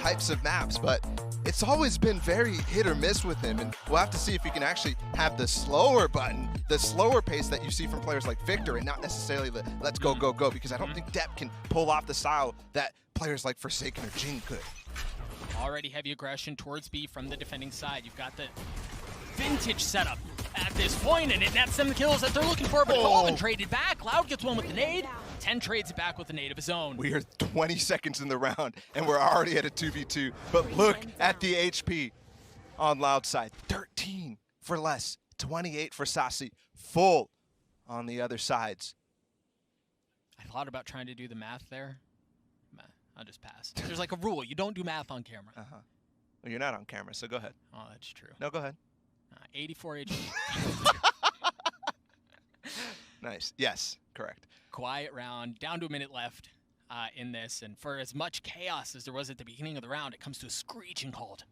types of maps, but it's always been very hit or miss with him, and we'll have to see if he can actually have the slower button, the slower pace that you see from players like Victor, and not necessarily the let's go, go, go, because I don't think Depp can pull off the style that players like Forsaken or Jing could. Already heavy aggression towards B from the defending side. You've got the vintage setup at this point, and it nets them the kills that they're looking for, but Golden traded back. Loud gets one with the nade. 10 trades it back with the nade of his own. We are 20 seconds in the round, and we're already at a 2v2. But look at the HP on Loud side. 13 for Less, 28 for Sassy. Full on the other sides. I thought about trying to do the math there. I'll just pass. There's like a rule. You don't do math on camera. Well, you're not on camera, so go ahead. Oh, that's true. No, go ahead. 84 HP. Nice. Yes, correct. Quiet round, down to a minute left in this, and for as much chaos as there was at the beginning of the round, it comes to a screeching halt.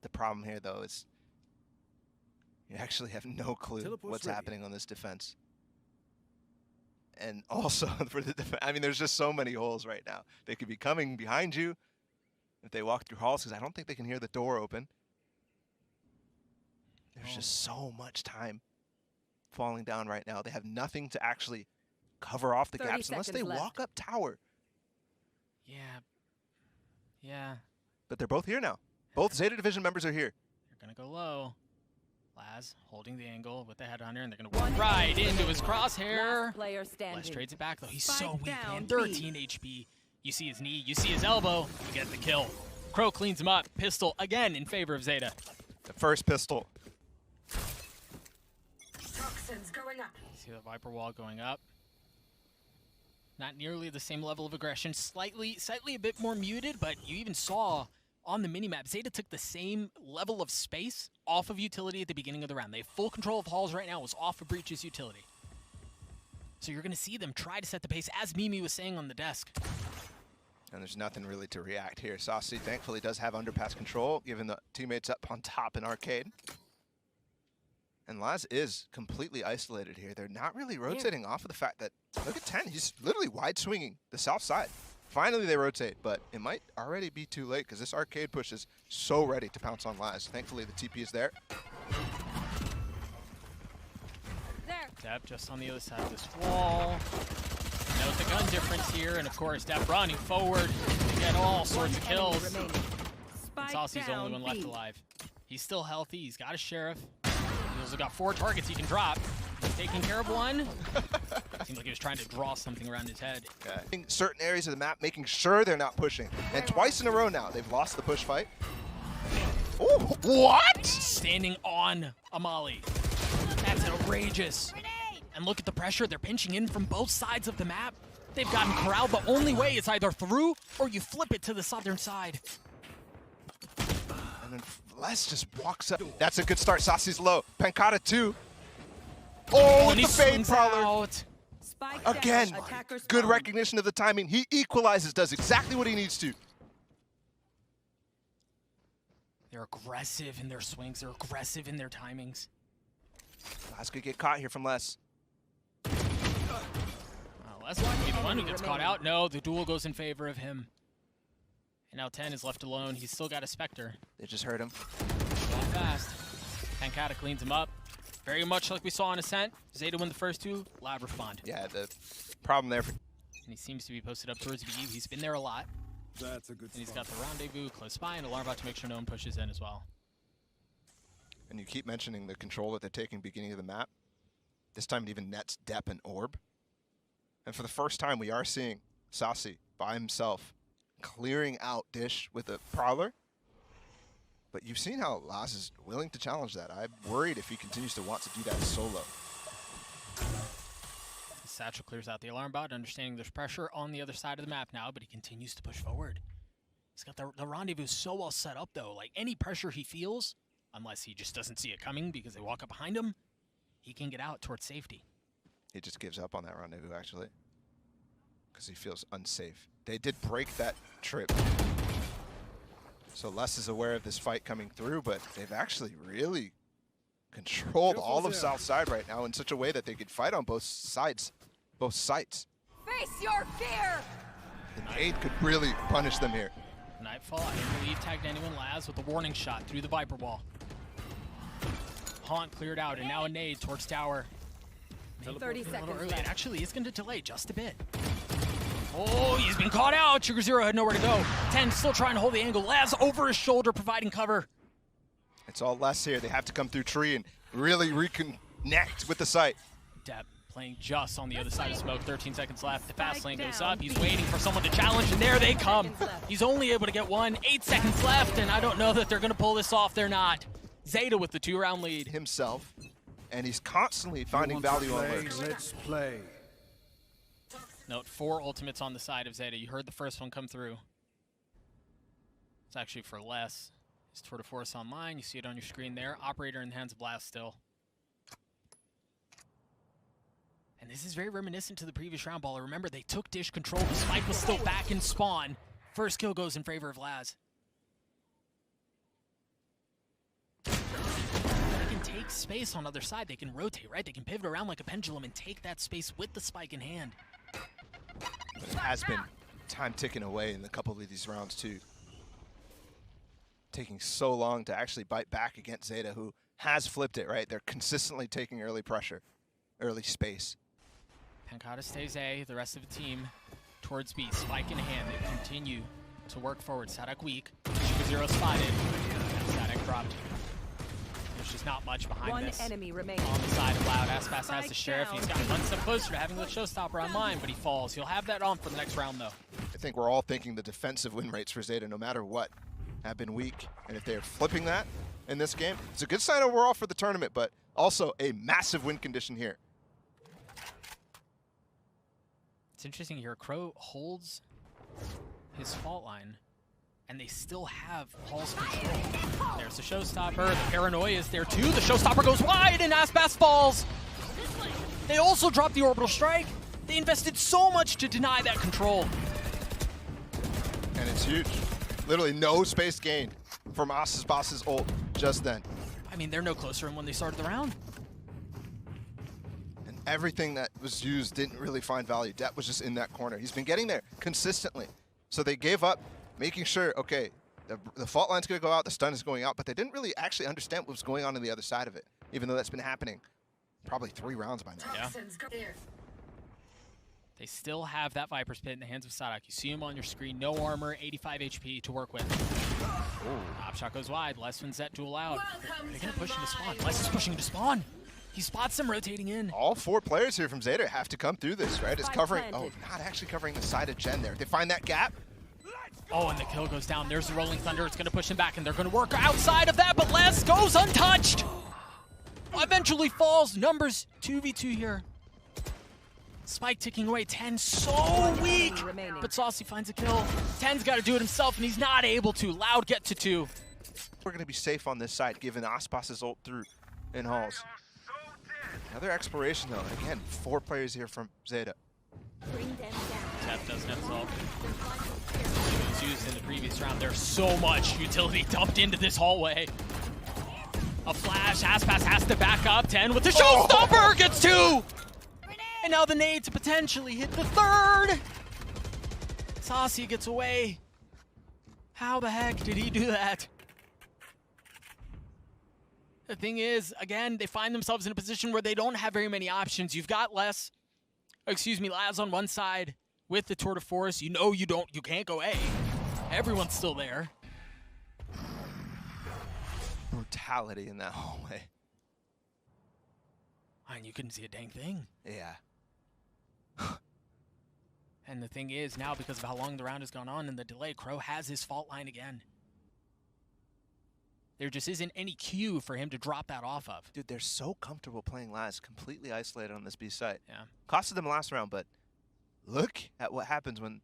The problem here, though, is you actually have no clue what's happening on this defense. And also, for the defense, I mean, there's just so many holes right now. They could be coming behind you if they walk through halls, because I don't think they can hear the door open. There's just so much time falling down right now. They have nothing to actually cover off the gaps unless they walk up tower. Yeah. Yeah. But they're both here now. Both Zeta Division members are here. They're going to go low. Laz holding the angle with the headhunter, and they're going to walk right into his crosshair. Les trades it back, though. He's so weak, man. 13 HP. You see his knee, you see his elbow, you get the kill. Crow cleans him up. Pistol again in favor of Zeta. The first pistol. Toxins going up. See the Viper wall going up. Not nearly the same level of aggression. Slightly a bit more muted, but you even saw on the minimap, Zeta took the same level of space off of utility at the beginning of the round. They have full control of halls right now. It was off of Breach's utility. So you're going to see them try to set the pace, as Mimi was saying on the desk. And there's nothing really to react here. Saucy thankfully does have underpass control, given the teammates up on top in Arcade. And Laz is completely isolated here. They're not really rotating off of the fact that, look at 10, he's literally wide swinging the south side. Finally they rotate, but it might already be too late because this Arcade push is so ready to pounce on Laz. Thankfully the TP is there. Depp just on the other side of this wall. Note the gun difference here, and of course Depp running forward to get all sorts of kills. And Saucy's the only one left alive. He's still healthy, he's got a sheriff. He's also got 4 targets he can drop. He's taking care of one. Seems like he was trying to draw something around his head. Okay. In certain areas of the map, making sure they're not pushing. And twice in a row now, they've lost the push fight. Ooh, what? Standing on Amali. That's outrageous. And look at the pressure. They're pinching in from both sides of the map. They've gotten corralled. The only way is either through or you flip it to the southern side. And then Les just walks up. That's a good start. Sassy's low. Pancata 2. Oh, and the fade prowler. Again, good recognition of the timing. He equalizes, does exactly what he needs to. They're aggressive in their swings. They're aggressive in their timings. Les could get caught here from Les. Les might be the one who gets caught out. No, the duel goes in favor of him. And now 10 is left alone. He's still got a Spectre. They just hurt him. Going fast. Pancata cleans him up. Very much like we saw on Ascent. Zeta win the first 2, Loud respond. Yeah, the problem there. And he seems to be posted up towards B. He's been there a lot. That's a good And he's got the rendezvous close by, and Alarm about to make sure no one pushes in as well. And you keep mentioning the control that they're taking beginning of the map. This time it even nets Depp and Orb. And for the first time, we are seeing Saucy by himself clearing out Dish with a Prowler. But you've seen how Laz is willing to challenge that. I'm worried if he continues to want to do that solo. Satchel clears out the alarm bot, understanding there's pressure on the other side of the map now, but he continues to push forward. He's got the rendezvous so well set up, though. Like, any pressure he feels, unless he just doesn't see it coming because they walk up behind him, he can get out towards safety. He just gives up on that rendezvous, actually, because he feels unsafe. They did break that trip. So Les is aware of this fight coming through, but they've actually really controlled all of Southside right now in such a way that they could fight on both sides, both sites. Face your fear! An aid could really punish them here. Nightfall, I didn't believe tagged anyone. Laz with the warning shot through the Viper wall. Haunt cleared out, and now a nade towards tower. 30 seconds Early. left. It actually is going to delay just a bit. Oh, he's been caught out. Sugar Zero had nowhere to go. 10 still trying to hold the angle. Laz over his shoulder, providing cover. It's all less here. They have to come through tree and really reconnect with the site. Depp playing just on the other side of smoke. 13 seconds left. The fast lane goes up. He's waiting for someone to challenge, and there they come. He's only able to get one. 8 seconds left, and I don't know that they're going to pull this off. They're not. ZETA with the 2-round lead. Himself, and he's constantly finding value on lurks. Let's play. Note 4 ultimates on the side of ZETA. You heard the first one come through. It's actually for less. It's Tour de Force online. You see it on your screen there. Operator in the hands of Blast still. And this is very reminiscent to the previous round, Baller. Remember, they took dish control. The spike was still back in spawn. First kill goes in favor of Laz. They can take space on the other side. They can rotate, right? They can pivot around like a pendulum and take that space with the spike in hand. But it has been time ticking away in a couple of these rounds, too. Taking so long to actually bite back against ZETA, who has flipped it, right? They're consistently taking early pressure, early space. Pancata stays A, the rest of the team towards B. Spike in hand, they continue to work forward. Sadak weak, Sugar Zero spotted, and Sadak dropped. There's just not much behind this. One enemy remaining. On the side of Loud, Aspas has the Sheriff, and he's got one step closer to having the Showstopper online, but he falls. He'll have that on for the next round, though. I think we're all thinking the defensive win rates for ZETA, no matter what, have been weak. And if they're flipping that in this game, it's a good sign overall for the tournament, but also a massive win condition here. It's interesting here. Crow holds his fault line, and they still have Paul's control. There's the Showstopper. The paranoia is there too. The Showstopper goes wide, and Aspas falls. They also dropped the orbital strike. They invested so much to deny that control. And it's huge. Literally no space gained from Aspas' ult just then. I mean, they're no closer than when they started the round. And everything that was used didn't really find value. Depp was just in that corner. He's been getting there consistently. So they gave up, making sure, okay, the fault line's going to go out, the stun is going out, but they didn't really actually understand what was going on the other side of it, even though that's been happening probably 3 rounds by now. Yeah. They still have that Viper's Pit in the hands of Sadak. You see him on your screen. No armor, 85 HP to work with. Top shot goes wide. Les wins that duel out. They're going to push into spawn. Les is pushing into spawn. He spots them rotating in. All 4 players here from ZETA have to come through this, right? It's covering, oh, not actually covering the side of Gen there. They find that gap. Oh, and the kill goes down. There's the Rolling Thunder. It's going to push him back, and they're going to work outside of that, but Les goes untouched. Eventually falls. Numbers 2v2 here. Spike ticking away. 10 so weak, but Saucy finds a kill. 10's got to do it himself, and he's not able to. Loud get to 2. We're going to be safe on this side, given Aspas' ult through in halls. Another exploration, though. Again, 4 players here from ZETA. Tap doesn't have salt. It was used in the previous round. There's so much utility dumped into this hallway. A flash. Aspas has to back up. 10 with the Showstopper. Gets 2. And now the nade to potentially hit the 3rd. Saucy gets away. How the heck did he do that? The thing is, again, they find themselves in a position where they don't have very many options. You've got Laz on one side with the Tour de Force. You know you can't go A. Everyone's still there. Brutality in that hallway. And you couldn't see a dang thing. Yeah. And the thing is, now because of how long the round has gone on and the delay, Crow has his fault line again. There just isn't any cue for him to drop that off of. Dude, they're so comfortable playing Laz, completely isolated on this B site. Yeah. Costed them last round, but look at what happens when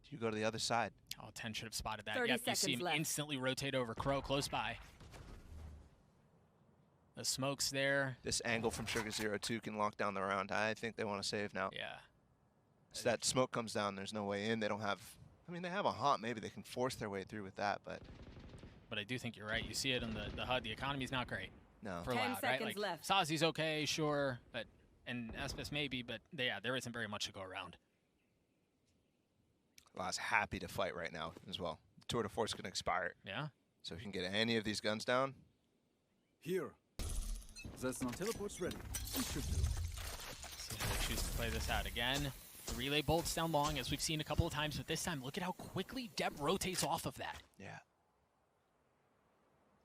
you go to the other side. Oh, 10 should have spotted that. 30 Yep, you see him seconds left. instantly rotate over. Crow close by. The smoke's there. This angle from Sugar Zero 2 can lock down the round. I think they want to save now. Yeah. So that smoke comes down, there's no way in. They don't have, I mean, they have a haunt. Maybe they can force their way through with that, but. But I do think you're right. You see it in the HUD. The economy's not great. No. For 10 Loud, right? seconds Like, left. Saucy's okay, sure, but and Aspas maybe, but yeah, there isn't very much to go around. Laz happy to fight right now as well. The tour de force is going to expire. Yeah. So if you can get any of these guns down. Here. That's not teleport's ready. We should do. See how they choose to play this out again. The relay bolts down long, as we've seen a couple of times, but this time, look at how quickly Dep rotates off of that. Yeah.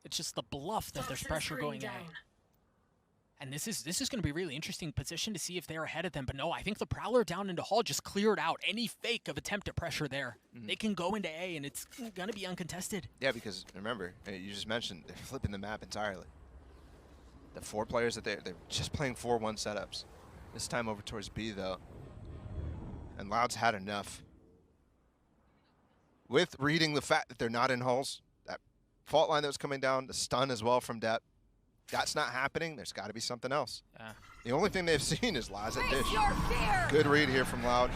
It's just the bluff that there's pressure going down. And this is going to be a really interesting position to see if they're ahead of them. But no, I think the Prowler down into Hall just cleared out any fake of attempt at pressure there. They can go into A, and it's going to be uncontested. Yeah, because remember, you just mentioned they're flipping the map entirely. The 4 players that they're just playing 4-1 setups. This time over towards B, though. And Loud's had enough. With reading the fact that they're not in Halls, that fault line that was coming down, the stun as well from Dep. That's not happening. There's got to be something else. The only thing they've seen is Laz at Dish. Good read here from Loud.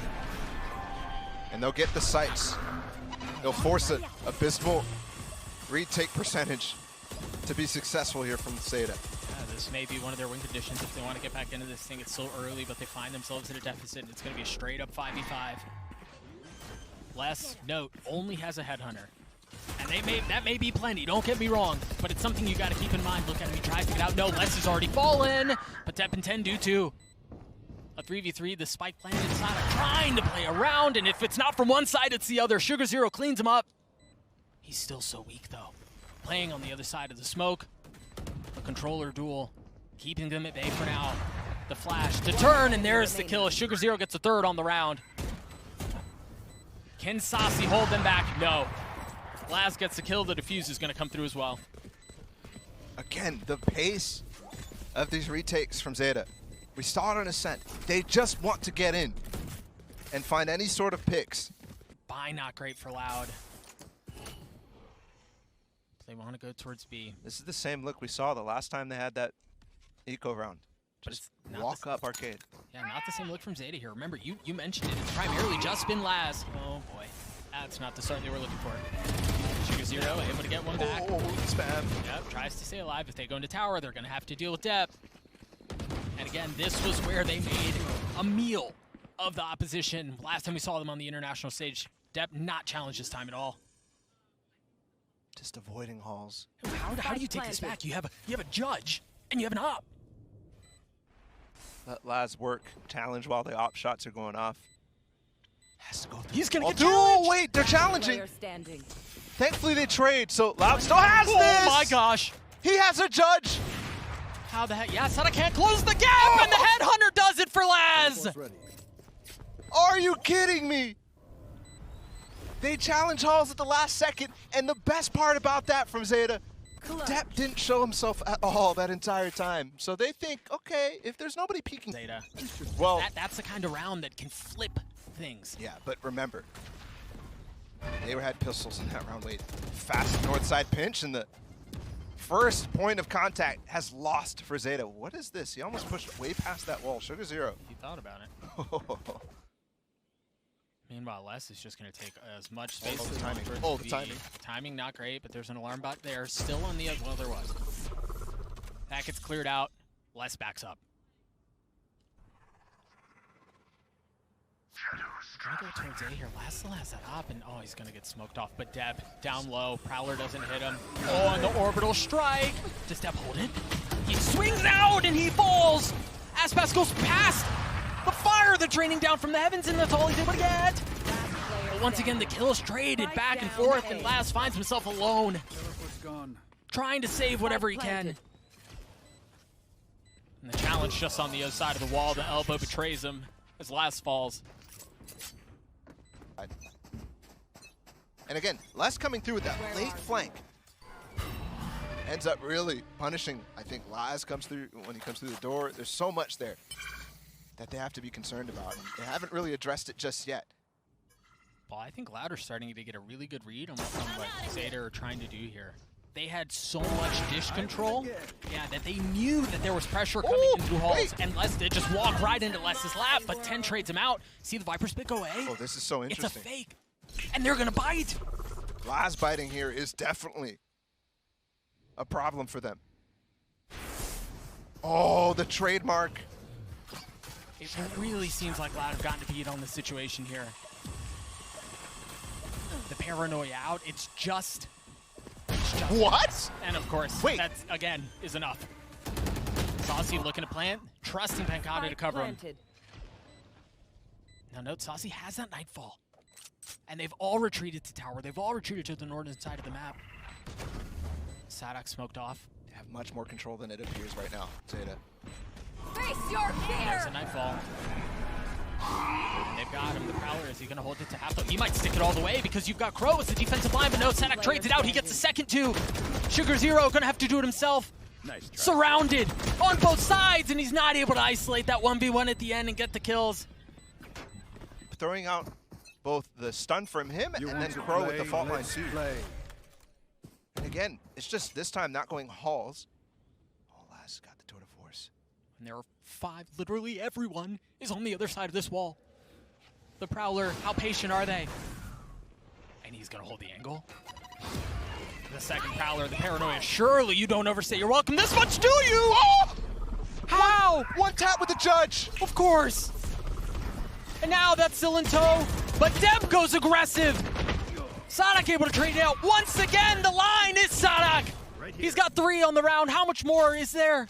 And they'll get the sights. They'll force an abysmal retake percentage to be successful here from ZETA. This may be one of their win conditions if they want to get back into this thing. It's so early, but they find themselves in a deficit, and it's going to be a straight-up 5v5. Les, note, only has a headhunter. And that may be plenty, don't get me wrong, but it's something you got to keep in mind. Look at him, he tries to get out. No, Les has already fallen, but Dep and 10 do too. A 3v3, the spike planted inside, trying to play around, and if it's not from one side, it's the other. Sugar Zero cleans him up. He's still so weak, though. Playing on the other side of the smoke. A controller duel, keeping them at bay for now. The flash to turn, and there's the kill. Sugar Zero gets a 3rd on the round. Can Saucy hold them back? No. Laz gets the kill, the defuse is going to come through as well. Again, the pace of these retakes from ZETA. We saw it on Ascent. They just want to get in and find any sort of picks. Buy not great for Loud. They want to go towards B. This is the same look we saw the last time they had that eco round. Just walk up arcade. Yeah, not the same look from ZETA here. Remember, you mentioned it. It's primarily just been Laz. Oh boy, that's not the start they were looking for. Sugar Zero able to get one back. Oh, spam. Yep, tries to stay alive. If they go into tower, they're going to have to deal with Dep. And again, this was where they made a meal of the opposition. Last time we saw them on the international stage, Dep not challenged this time at all. Just avoiding Halls. How do you take this back? You have a judge and you have an op. Let Laz work, challenge while the op shots are going off. Has to go through. He's gonna get challenged. Oh wait, they're challenging. Thankfully they trade, so Loud still has this. Oh my gosh. He has a judge. How the heck? Yeah, Sada can't close the gap, and the headhunter does it for Laz. Are you kidding me? They challenge Halls at the last second, and the best part about that from ZETA, Dep didn't show himself at all that entire time. So they think, okay, if there's nobody peeking, ZETA. Well, that's the kind of round that can flip things. Yeah, but remember, they had pistols in that round late. Fast north side pinch, and the first point of contact has lost for ZETA. What is this? He almost pushed way past that wall. Sugar Zero. He thought about it. Meanwhile, Les is just going to take as much space as timing. the timing. Timing not great, but there's an alarm bot there. Still on the well, there was. That gets cleared out. Les backs up. Gonna go towards A here. Laz still has that op, and oh, he's gonna get smoked off. But Dep down low. Prowler doesn't hit him. Oh, and the orbital strike. Does Dep hold it? He swings out and he falls. Aspas goes past the fire that's raining down from the heavens, and that's all he's able to get. But once again, the kill is traded back and forth, and Laz finds himself alone, trying to save whatever he can. And the challenge just on the other side of the wall. The elbow betrays him as Laz falls. And again, Les coming through with that late flank. Ends up really punishing, I think Laz comes through when he comes through the door. There's so much there that they have to be concerned about. And they haven't really addressed it just yet. Well, I think Louder's starting to get a really good read on what ZETA are trying to do here. They had so much dish control, that they knew that there was pressure coming in through Halls, and Les did just walk right into Les's lap, but 10 trades him out. See the Viper spit go away? Oh, this is so interesting. It's a fake, and they're gonna bite. Laz biting here is definitely a problem for them. Oh, the trademark. It really seems like Loud have gotten to beat on the situation here. the paranoia out. It's just What? and of course, Wait. that again is enough. Saucy looking to plant, trusting Pancada to cover him. Now note, Saucy has that Nightfall. And they've all retreated to tower. They've all retreated to the northern side of the map. Sadak smoked off. They have much more control than it appears right now, ZETA. Face your There's fear! a Nightfall. And they've got him. The Prowler, is he going to hold it to half? He might stick it all the way because you've got Crow as the defensive line, but no, Sadak trades it out. He gets the second two. Sugar Zero going to have to do it himself. Nice try. Surrounded on both sides, and he's not able to isolate that 1v1 at the end and get the kills. Throwing out both the stun from him You and want then to Crow play, with the fault line let's too. play. And again, it's just this time not going halls. Oh, Laz got the tour de force. And there are 5, literally everyone is on the other side of this wall. The Prowler, how patient are they? And he's gonna hold the angle. The second Prowler, the paranoia. Surely you don't overstay your welcome this much, do you? Oh! How? One tap with the judge! Of course. And now that's still in tow, but Deb goes aggressive. Sadak able to trade it out once again. The line is Sadak. He's got 3 on the round. How much more is there?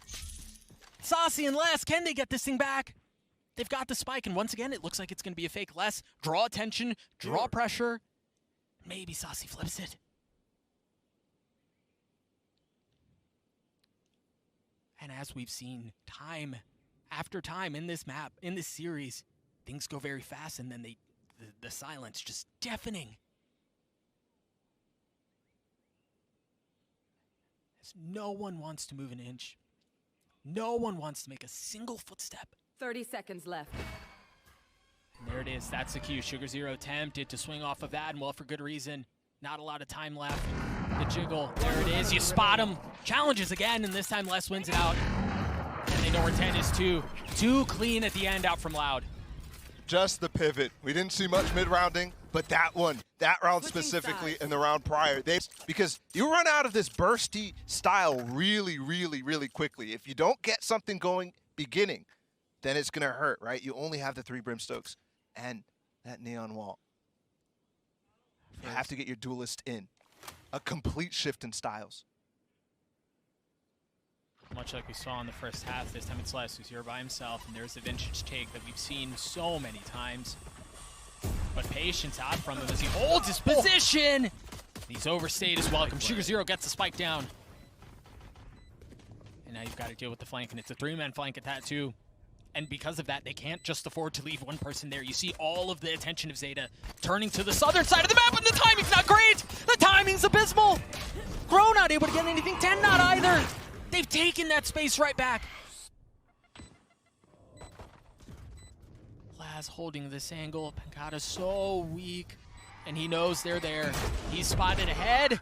Saucy and Les, can they get this thing back? They've got the spike, and once again, it looks like it's going to be a fake. Les, draw attention, draw pressure. Maybe Saucy flips it. And as we've seen time after time in this map, in this series, things go very fast, and then the silence just deafening. As no one wants to move an inch. No one wants to make a single footstep. 30 seconds left. And there it is. That's the cue. Sugar Zero attempted to swing off of that, and well, for good reason. Not a lot of time left. The jiggle. There it is. You spot him. Challenges again, and this time Les wins it out. And they know where 10 is too. Too clean at the end out from Loud. Just the pivot. We didn't see much mid-rounding, but that one, that round specifically and the round prior, because you run out of this bursty style really, really, really quickly. If you don't get something going beginning, then it's gonna hurt, right? You only have the 3 Brimstokes and that neon wall. You have to get your duelist in. A complete shift in styles. Much like we saw in the first half, this time it's Les who's here by himself, and there's the vintage take that we've seen so many times. But patience out from him as he holds his position. He's overstayed his welcome. Sugar Zero gets the spike down. And now you've got to deal with the flank, and it's a 3-man flank at that too. And because of that, they can't just afford to leave one person there. You see all of the attention of ZETA turning to the southern side of the map, and the timing's not great! The timing's abysmal! Crow not able to get anything, 10 not either! They've taken that space right back. Laz holding this angle. Pancada's so weak, and he knows they're there. He's spotted ahead.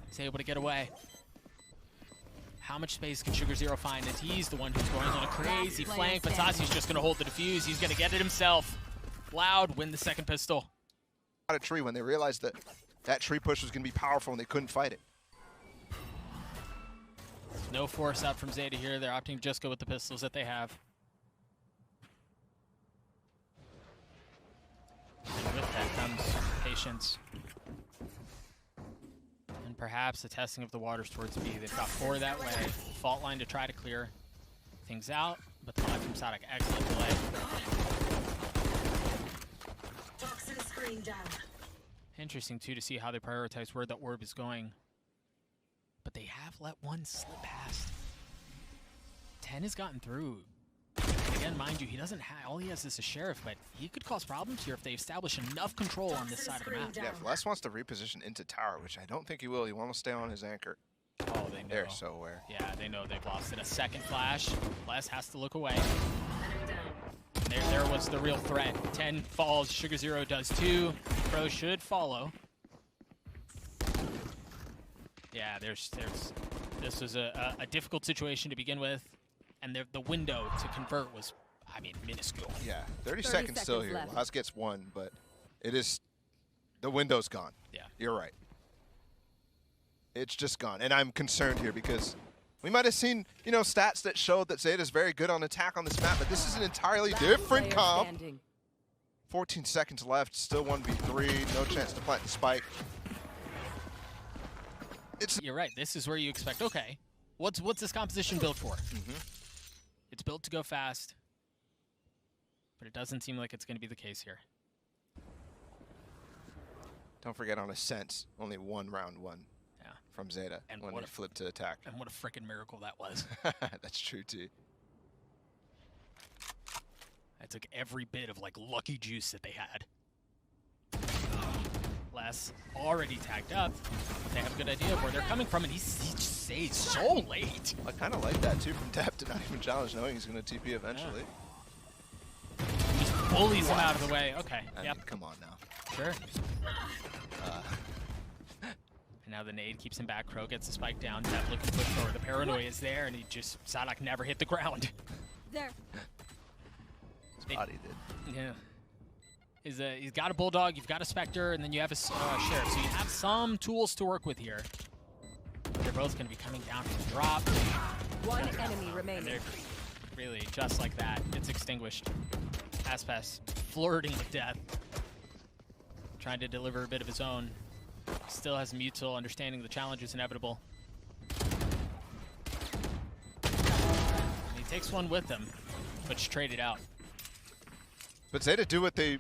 He's able to get away. How much space can Sugar Zero find? As he's the one who's going on a crazy flank, but Saucy's just going to hold the defuse. He's going to get it himself. Loud win the second pistol. A tree when they realized that that tree push was going to be powerful and they couldn't fight it. No force out from ZETA here. They're opting to just go with the pistols that they have. And with that comes patience. And perhaps the testing of the waters towards B. They've got 4 that way. Fault line to try to clear things out, but the line from Sadak, excellent delay. Toxin screen down. Interesting too to see how they prioritize where that orb is going. But they have let one slip past. 10 has gotten through. And again, mind you, he doesn't have, all he has is a sheriff, but he could cause problems here if they establish enough control on this side of the map. Yeah, if Les wants to reposition into tower, which I don't think he will, he wants to stay on his anchor. Oh, they know. They're so aware. Yeah, they know they've lost it. A second flash. Les has to look away. There was the real threat. 10 falls, Sugar Zero does 2. Pro should follow. Yeah, this was a difficult situation to begin with, and the window to convert was, I mean, minuscule. Yeah, 30 seconds still here. left. Laz gets 1, but it is, the window's gone. Yeah. You're right. It's just gone, and I'm concerned here because we might have seen, you know, stats that showed that ZETA is very good on attack on this map, but this is an entirely different comp. 14 seconds left, still 1v3, no chance to plant the spike. You're right, this is where you expect, okay, what's this composition built for? It's built to go fast, but it doesn't seem like it's going to be the case here. Don't forget on Ascent, only one round won from ZETA and when they flipped to attack. And what a freaking miracle that was. That's true too. I took every bit of like lucky juice that they had. Les already tagged up. They have a good idea of where they're coming from, and he just stays so late. I kind of like that too from Depp to not even challenge, knowing he's going to TP eventually. He just bullies him out of the way. Okay, I yep. mean, come on now. Sure. And now the nade keeps him back. Crow gets the spike down. Depp looking to push forward. The paranoia is there, and he just, Sadak never hit the ground. There. His body did. Yeah. He's got a Bulldog, you've got a Spectre, and then you have a Sheriff. So you have some tools to work with here. They're both going to be coming down from the drop. One enemy remaining. And they're really, just like that, it's extinguished. Aspas flirting with death. Trying to deliver a bit of his own. Still has Mutil, understanding the challenge is inevitable. And he takes one with him, but just traded out. But ZETA do what they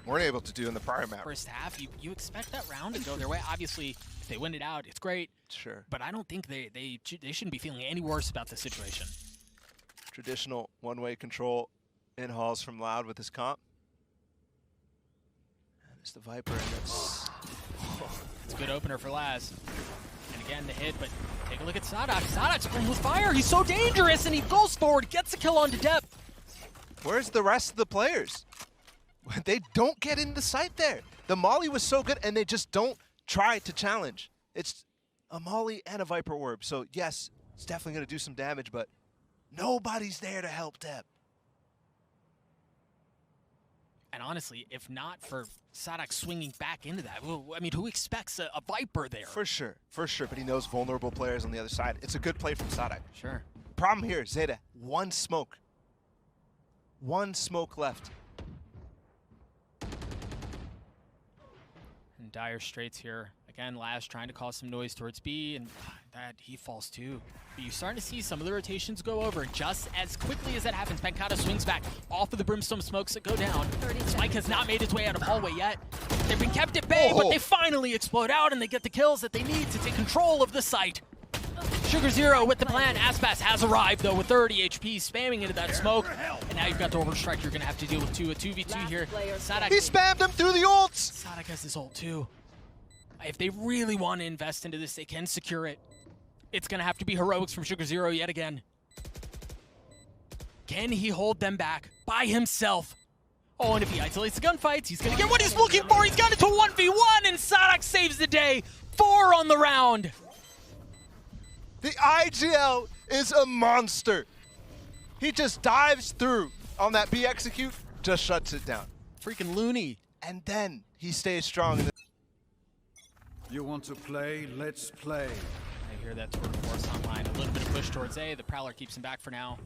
weren't able to do in the prior map. First half, you expect that round to go their way. Obviously, if they win it out, it's great. Sure. But I don't think they shouldn't be feeling any worse about the situation. Traditional one-way control in halls from Loud with his comp. And it's the Viper, and it's... It's a good opener for Laz. And again, the hit, but take a look at Sadak. Sadak's playing with fire. He's so dangerous, and he goes forward, gets a kill onto Depp. Where's the rest of the players? They don't get in the sight there. The Molly was so good, and they just don't try to challenge. It's a Molly and a Viper Orb, so yes, it's definitely going to do some damage, but nobody's there to help Depp. And honestly, if not for Sadak swinging back into that, well, I mean, who expects a Viper there? For sure, but he knows vulnerable players on the other side. It's a good play from Sadak. Sure. Problem here, ZETA, one smoke. One smoke left. And dire straits here. Again, Laz trying to cause some noise towards B, and that he falls too. But you're starting to see some of the rotations go over. Just as quickly as that happens, Pancata swings back off of the Brimstone smokes that go down. Spike has not made its way out of hallway yet. They've been kept at bay, but they finally explode out, and they get the kills that they need to take control of the site. Sugar Zero with the plan. Aspas has arrived, though, with 30 HP, spamming into that smoke. And now you've got the Overstrike you're going to have to deal with, too. A 2v2 here. Sadak, He spammed him through the ults! Sadak has his ult, too. If they really want to invest into this, they can secure it. It's going to have to be heroics from Sugar Zero yet again. Can he hold them back by himself? Oh, and if he isolates the gunfights, he's going to get what he's looking for. He's got it to 1v1, and Sadak saves the day. 4 on the round. The IGL is a monster. He just dives through on that B execute, just shuts it down. Freaking loony. And then he stays strong. You want to play? Let's play. I hear that toward force online. A little bit of push towards A. The Prowler keeps him back for now.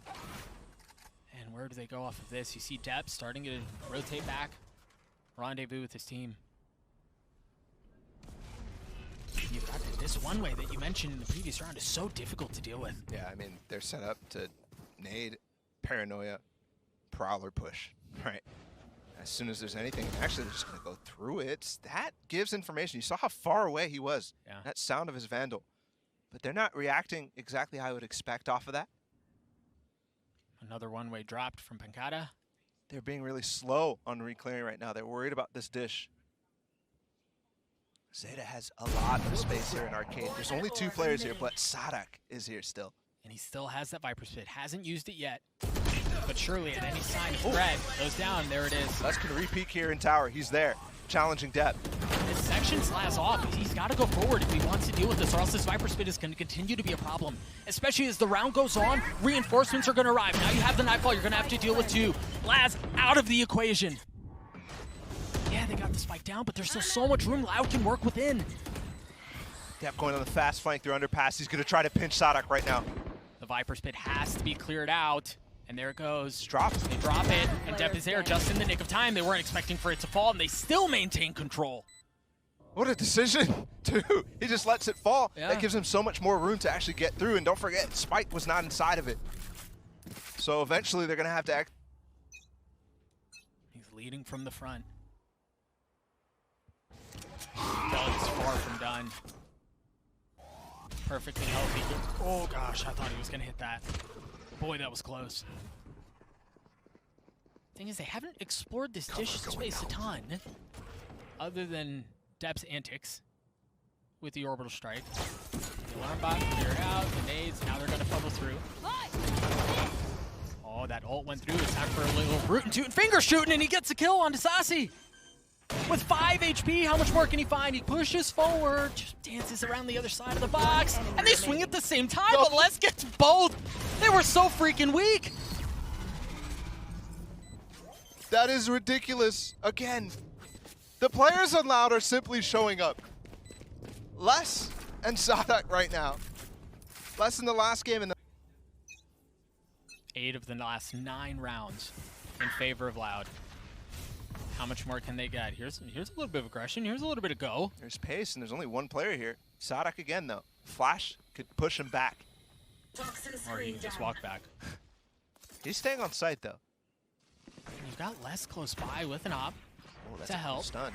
And where do they go off of this? You see Depp starting to rotate back. Rendezvous with his team. You've got this one way that you mentioned in the previous round is so difficult to deal with. Yeah, I mean, they're set up to nade, paranoia, Prowler push, right? As soon as there's anything, actually they're just going to go through it. That gives information. You saw how far away he was. Yeah. That sound of his Vandal. But they're not reacting exactly how I would expect off of that. Another one-way dropped from Pancata. They're being really slow on reclearing right now. They're worried about this dish. ZETA has a lot of space here in Arcade. There's only 2 players here, but Sadak is here still. And he still has that Viper Spit. Hasn't used it yet. But surely at any sign of threat, goes down. There it is. Les can re-peek here in tower. He's there, challenging Depp. This section slash off. He's got to go forward if he wants to deal with this, or else this Viper Spit is going to continue to be a problem. Especially as the round goes on, reinforcements are going to arrive. Now you have the Nightfall you're going to have to deal with too. Laz out of the equation. Yeah, they got the spike down, but there's still so much room Loud can work within. Depp going on the fast flank through underpass. He's going to try to pinch Sadak right now. The Viper Spit has to be cleared out. And there it goes. Dropped. They drop it, and Depp is there just in the nick of time. They weren't expecting for it to fall, and they still maintain control. What a decision, too. He just lets it fall. Yeah. That gives him so much more room to actually get through. And don't forget, Spike was not inside of it. So eventually they're going to have to act. He's leading from the front. Doug's far from done. Perfectly healthy. Oh gosh, I thought he was going to hit that. Boy, that was close. Thing is, they haven't explored this dish space a ton, other than Depp's antics with the orbital strike. The alarm bot cleared out, the nades, now they're gonna bubble through. Oh, that ult went through. It's time for a little root and toot and finger shooting, and he gets a kill on Sassy. With 5 HP, how much more can he find? He pushes forward, just dances around the other side of the box, and they swing at the same time, but Les gets both. They were so freaking weak. That is ridiculous. Again, the players on Loud are simply showing up. Les and Sadak right now. Les in the last game. 8 of the last 9 rounds in favor of Loud. How much more can they get? Here's a little bit of aggression. Here's a little bit of go. There's pace, and there's only one player here. Sadak again, though. Flash could push him back. Or he can just walk back. He's staying on site, though. You've got Les close by with an op Oh, that's to a cool help. stun.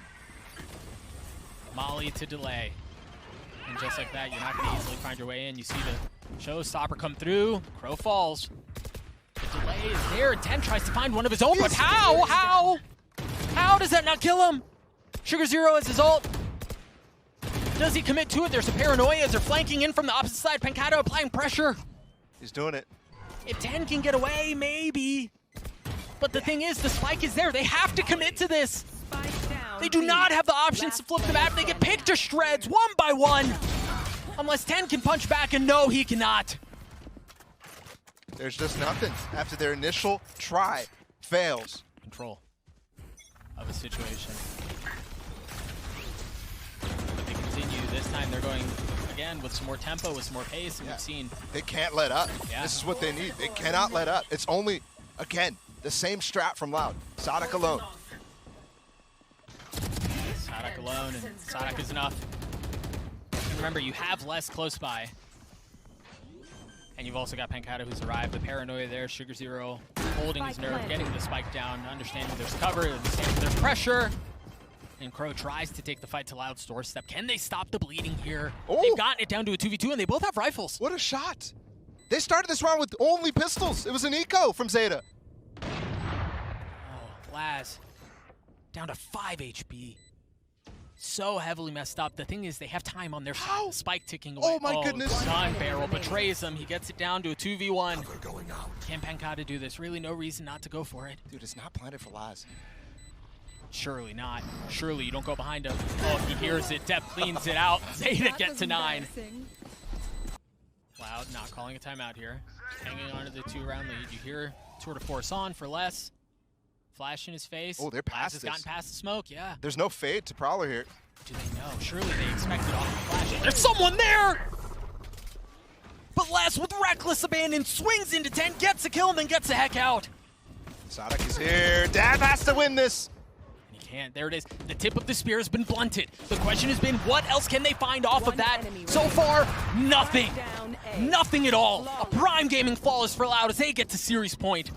Molly to delay. And just like that, you're not going to easily find your way in. You see the showstopper come through. Crow falls. The delay is there, and 10 tries to find one of his own, but how? How does that not kill him? Sugar Zero has his ult. Does he commit to it? There's a paranoia as they're flanking in from the opposite side. Pancado applying pressure. He's doing it. If 10 can get away, maybe. But the thing is, the spike is there. They have to commit to this. They do not have the options to flip the map. They get picked to shreds one by one. Unless 10 can punch back, and no, he cannot. There's just nothing after their initial try fails. Control of a situation. But they continue. This time they're going again with some more tempo, with some more pace, and we've seen. They can't let up. Yeah. This is what they need. They cannot let up. It's only, again, the same strat from Loud. Sadak alone. Sadak alone, and Sadak is enough. And remember, you have Les close by. And you've also got Pancado who's arrived. The paranoia there, Sugar Zero holding his nerve, getting the spike down, understanding there's cover, understanding there's pressure. And Crow tries to take the fight to Loud's doorstep. Can they stop the bleeding here? Oh. They've gotten it down to a 2v2, and they both have rifles. What a shot. They started this round with only pistols. It was an eco from ZETA. Oh, Laz, down to 5 HP. So heavily messed up. The thing is, they have time on their side. Spike ticking away. Oh my goodness. Gun barrel betrays him. He gets it down to a 2v1. Can Pancado do this? Really no reason not to go for it. Dude, it's not planted for Laz. Surely not. Surely you don't go behind him. Oh, he hears it. Depp cleans it out. ZETA get to 9. Loud not calling a timeout here. Hanging on to the 2-round lead. You hear tour de force on for Les. Flash in his face. Oh, they're past has this. gotten past the smoke, yeah. There's no fade to Prowler here. Do they know? Surely they expected off the flash. There's someone there! But Les, with reckless abandon, swings into 10, gets a kill, and then gets the heck out. Sadak is here. Dad has to win this. And he can't. There it is. The tip of the spear has been blunted. The question has been, what else can they find off of that? So far, nothing. Nothing at all. A prime gaming flawless for Loud as they get to series point.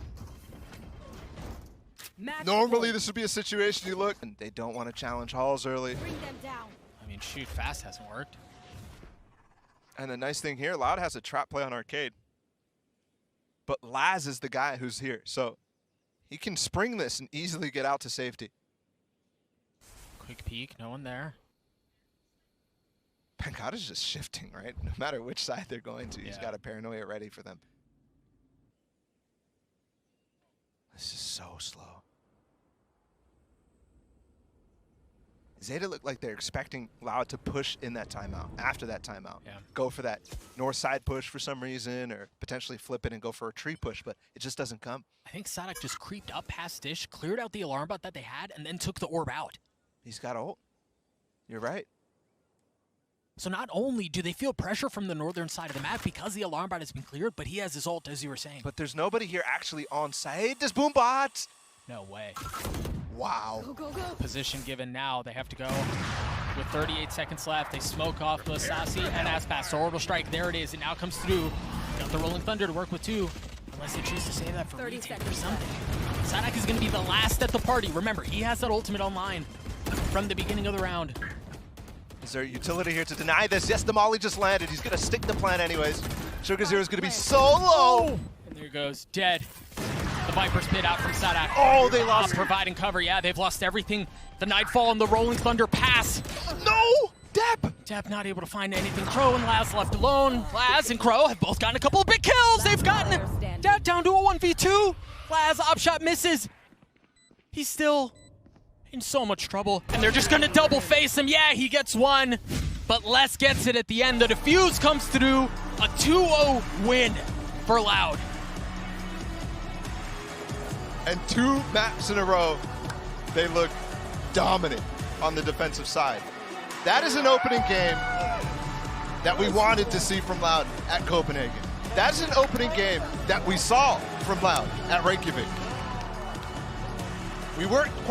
Normally, this would be a situation you look, and they don't want to challenge Halls early. Bring them down. I mean, shoot fast hasn't worked. And the nice thing here, Loud has a trap play on Arcade. But Laz is the guy who's here, so he can spring this and easily get out to safety. Quick peek, no one there. Pancado's just shifting, right? No matter which side they're going to, he's got a paranoia ready for them. This is so slow. ZETA looked like they're expecting Loud to push in that timeout, after that timeout. Yeah. Go for that north side push for some reason, or potentially flip it and go for a tree push, but it just doesn't come. I think Sadak just creeped up past Dish, cleared out the alarm bot that they had, and then took the orb out. He's got ult. You're right. So not only do they feel pressure from the northern side of the map because the alarm bot has been cleared, but he has his ult, as you were saying. But there's nobody here actually on site. This Boombot. No way. Wow. Go, go, go. Position given now. They have to go with 38 seconds left. They smoke off the Sassy and Aspas. So orbital strike. There it is. It now comes through. Got the Rolling Thunder to work with too. Unless they choose to save that for 30 retake or seconds something. Sadak is going to be the last at the party. Remember, he has that ultimate online from the beginning of the round. Is there utility here to deny this? Yes, the Molly just landed. He's going to stick the plan anyways. Sugar Zero is going to be so low. And there he goes. Dead. The Viper spit out from Sadak. Oh, they lost. Providing cover. Yeah, they've lost everything. The Nightfall and the Rolling Thunder pass. No! Depp not able to find anything. Crow and Laz left alone. Laz and Crow have both gotten a couple of big kills. They've gotten Depp down to a 1v2. Laz op shot misses. He's still in so much trouble. And they're just going to double face him. Yeah, he gets one. But Les gets it at the end. The defuse comes through. A 2-0 win for Loud. And 2 maps in a row, they look dominant on the defensive side. That is an opening game that we wanted to see from Loud at Copenhagen. That's an opening game that we saw from Loud at Reykjavik. We weren't quite